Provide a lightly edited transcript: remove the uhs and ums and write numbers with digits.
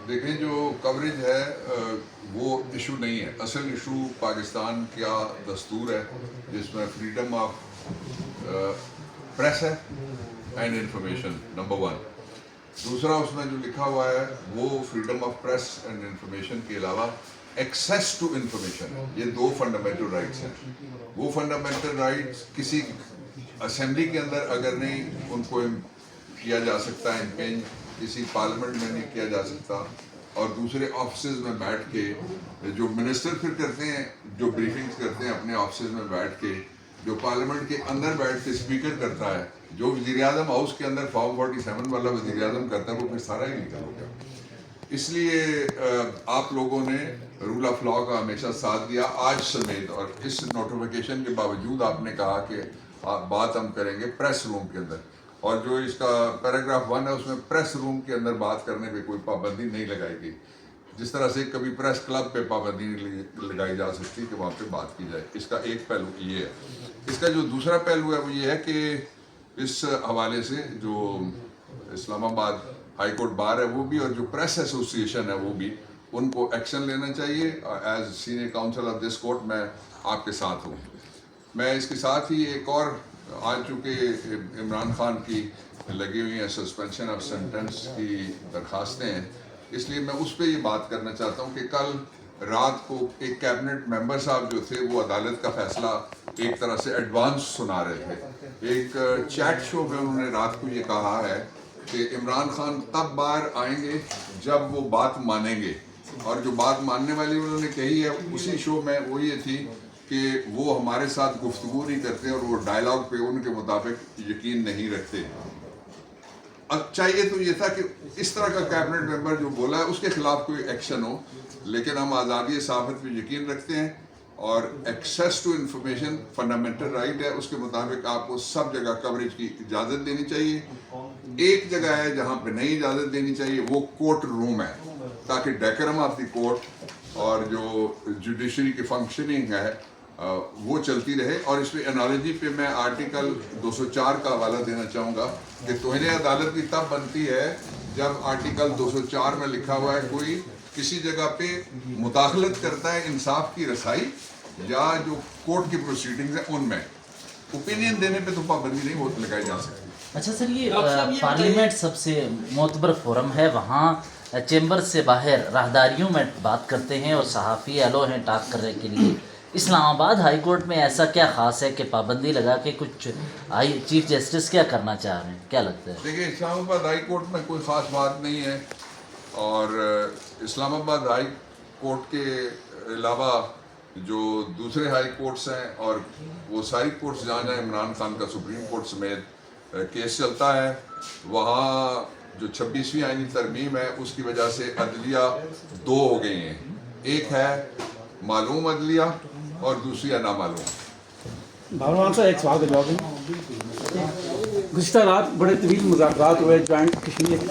دیکھیں جو کوریج ہے وہ ایشو نہیں ہے. اصل ایشو پاکستان کا دستور ہے جس میں فریڈم آف پریس ہے اینڈ انفارمیشن نمبر 1. دوسرا اس میں جو لکھا ہوا ہے وہ freedom of press and information کے علاوہ ایکسیس ٹو انفارمیشن ہے. یہ 2 فنڈامنٹل رائٹس ہیں. وہ فنڈامنٹل رائٹس کسی اسمبلی کے اندر اگر نہیں ان کو کیا جا سکتا ہے امپینج, کسی پارلیمنٹ میں نہیں کیا جا سکتا, اور دوسرے آفسز میں بیٹھ کے جو منسٹر پھر کرتے ہیں, جو بریفنگز کرتے ہیں اپنے آفسز میں بیٹھ کے, جو پارلیمنٹ کے اندر بیٹھ کے اسپیکر کرتا ہے, جو وزیر اعظم ہاؤس کے اندر فارم 47 والا وزیر اعظم کرتا ہے, وہ پھر سارا ہی لیگل ہو گیا. اس لیے آپ لوگوں نے رول آف لا کا ہمیشہ ساتھ دیا آج سمیت, اور اس نوٹیفیکیشن کے باوجود آپ نے کہا کہ بات ہم کریں گے پریس روم کے اندر, اور جو اس کا پیراگراف 1 ہے اس میں پریس روم کے اندر بات کرنے پہ کوئی پابندی نہیں لگائی گئی, جس طرح سے کبھی پریس کلب پہ پابندی نہیں لگائی جا سکتی کہ وہاں پہ بات کی جائے. اس کا ایک پہلو یہ ہے. اس کا جو دوسرا پہلو ہے وہ یہ ہے کہ اس حوالے سے جو اسلام آباد ہائی کورٹ بار ہے وہ بھی, اور جو پریس ایسوسی ایشن ہے وہ بھی, ان کو ایکشن لینا چاہیے. As senior council of this court میں آپ کے ساتھ ہوں. میں اس کے ساتھ ہی ایک اور, آج چونکہ عمران خان کی لگی ہوئی ہیں سسپینشن آف سینٹنس کی درخواستیں ہیں, اس لیے میں اس پہ یہ بات کرنا چاہتا ہوں کہ کل رات کو ایک کیبنٹ ممبر صاحب جو تھے وہ عدالت کا فیصلہ ایک طرح سے ایڈوانس سنا رہے تھے. ایک چیٹ شو پہ انہوں نے رات کو یہ کہا ہے کہ عمران خان تب باہر آئیں گے جب وہ بات مانیں گے, اور جو بات ماننے والی انہوں نے کہی ہے اسی شو میں وہ یہ تھی کہ وہ ہمارے ساتھ گفتگو نہیں کرتے اور وہ ڈائلاگ پہ ان کے مطابق یقین نہیں رکھتے. اب چاہیے تو یہ تھا کہ اس طرح کا کیبنٹ ممبر جو بولا ہے اس کے خلاف کوئی ایکشن ہو, لیکن ہم آزادی صحافت پہ یقین رکھتے ہیں, اور access to information fundamental right ہے, اس کے مطابق آپ کو سب جگہ کوریج کی اجازت دینی چاہیے. ایک جگہ ہے جہاں پہ نہیں اجازت دینی چاہیے, وہ کورٹ روم ہے, تاکہ ڈیکرم آف دی کورٹ اور جو جوڈیشری کی فنکشننگ ہے وہ چلتی رہے. اور اس میں انالوجی پہ میں آرٹیکل 204 کا حوالہ دینا چاہوں گا کہ توہین عدالت بھی تب بنتی ہے جب آرٹیکل 204 میں لکھا ہوا ہے کوئی کسی جگہ پہ مداخلت کرتا ہے انصاف کی رسائی یا جو کورٹ کی پروسیڈنگز ہیں ان میں, اوپینین دینے پہ تو پابندی نہیں لگائی جا سکتی. اچھا سر, یہ پارلیمنٹ سب سے معتبر فورم ہے, وہاں چیمبر سے باہر راہداریوں میں بات کرتے ہیں اور صحافی ایلو ہیں ٹاک کرنے کے لیے. اسلام آباد ہائی کورٹ میں ایسا کیا خاص ہے کہ پابندی لگا کے کچھ چیف جسٹس کیا کرنا چاہ رہے ہیں, کیا لگتا ہے؟ دیکھیں اسلام آباد ہائی کورٹ میں کوئی خاص بات نہیں ہے, اور اسلام آباد ہائی کورٹ کے علاوہ جو دوسرے ہائی کورٹس ہیں اور وہ ساری کورٹس جہاں جہاں عمران خان کا سپریم کورٹ سمیت کیس چلتا ہے, وہاں جو 26ویں آئینی ترمیم ہے اس کی وجہ سے عدلیہ 2 ہو گئی ہیں. ایک ہے معلوم عدلیہ اور دوسری ہے نامعلوم. بھگوان صاحب ایک سوال کا جواب دیں. گزشتہ رات بڑے طویل مذاکرات ہوئے جوائنٹ کشمیر